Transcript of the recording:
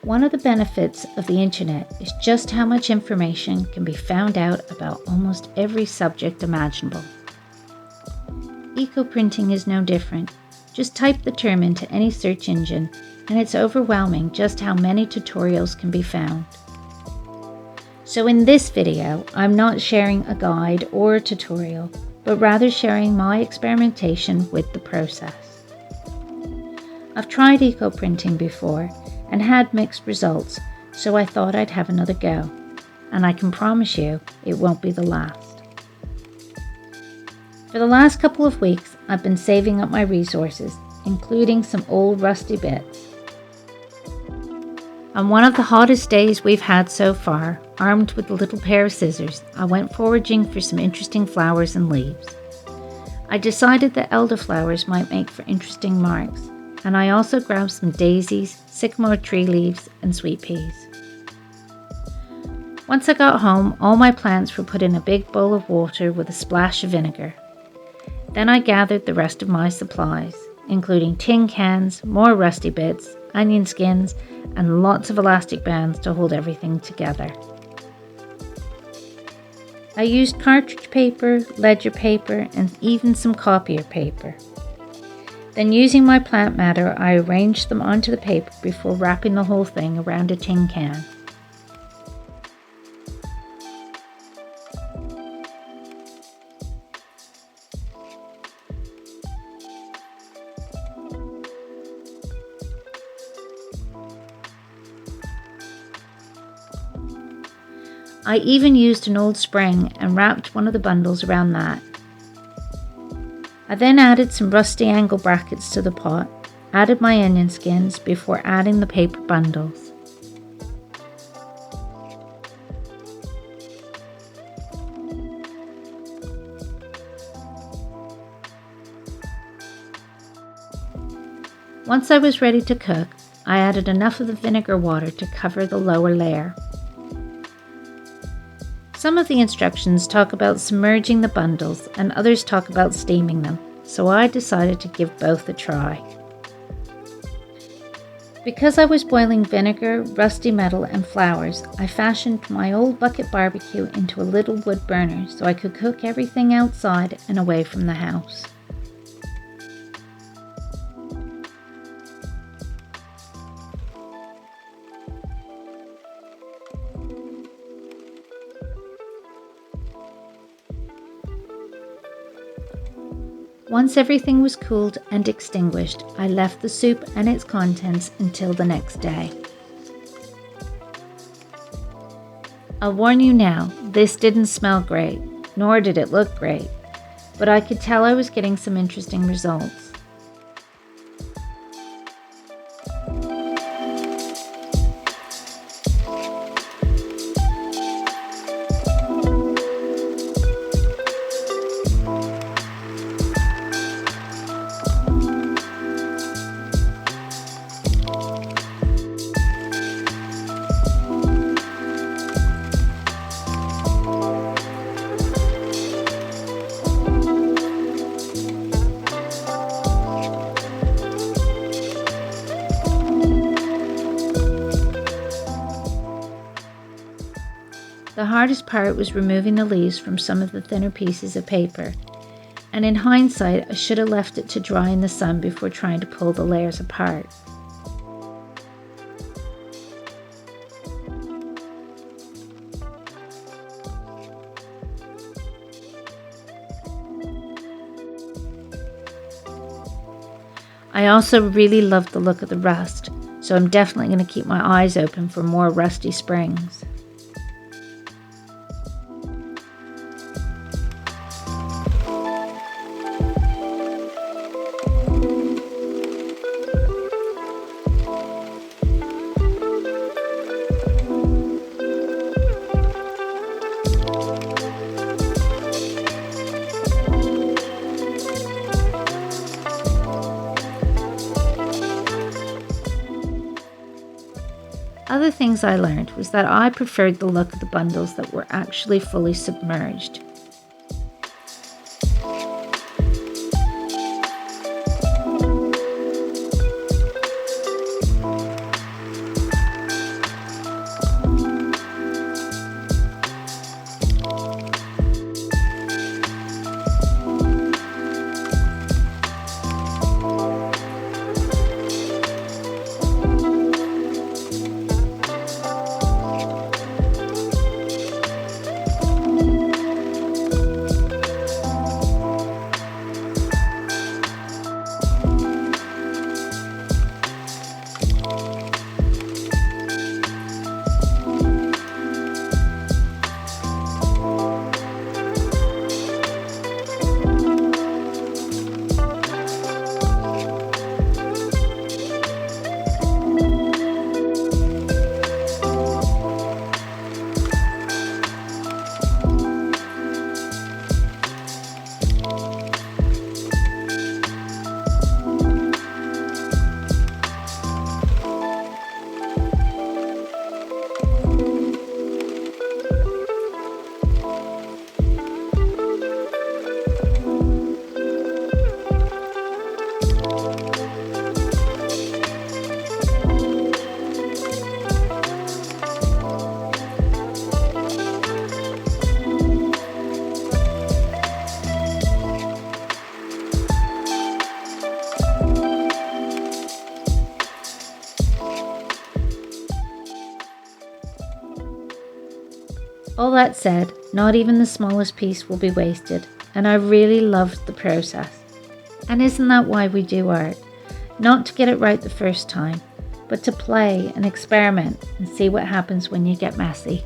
One of the benefits of the internet is just how much information can be found out about almost every subject imaginable. Eco-printing is no different. Just type the term into any search engine and it's overwhelming just how many tutorials can be found. So in this video, I'm not sharing a guide or a tutorial, but rather sharing my experimentation with the process. I've tried eco-printing before and had mixed results, so I thought I'd have another go, and I can promise you it won't be the last. For the last couple of weeks, I've been saving up my resources, including some old rusty bits. On one of the hottest days we've had so far, armed with a little pair of scissors, I went foraging for some interesting flowers and leaves. I decided that elderflowers might make for interesting marks, and I also grabbed some daisies, sycamore tree leaves, and sweet peas. Once I got home, all my plants were put in a big bowl of water with a splash of vinegar. Then I gathered the rest of my supplies, including tin cans, more rusty bits, onion skins, and lots of elastic bands to hold everything together. I used cartridge paper, ledger paper, and even some copier paper. Then using my plant matter, I arranged them onto the paper before wrapping the whole thing around a tin can. I even used an old spring and wrapped one of the bundles around that. I then added some rusty angle brackets to the pot, added my onion skins before adding the paper bundles. Once I was ready to cook, I added enough of the vinegar water to cover the lower layer. Some of the instructions talk about submerging the bundles and others talk about steaming them, so I decided to give both a try. Because I was boiling vinegar, rusty metal, and flowers, I fashioned my old bucket barbecue into a little wood burner so I could cook everything outside and away from the house. Once everything was cooled and extinguished, I left the soup and its contents until the next day. I'll warn you now, this didn't smell great, nor did it look great, but I could tell I was getting some interesting results. The hardest part was removing the leaves from some of the thinner pieces of paper, and in hindsight I should have left it to dry in the sun before trying to pull the layers apart. I also really loved the look of the rust, so I'm definitely going to keep my eyes open for more rusty springs. Other things I learned was that I preferred the look of the bundles that were actually fully submerged. All that said, not even the smallest piece will be wasted, and I really loved the process. And isn't that why we do art? Not to get it right the first time, but to play and experiment and see what happens when you get messy.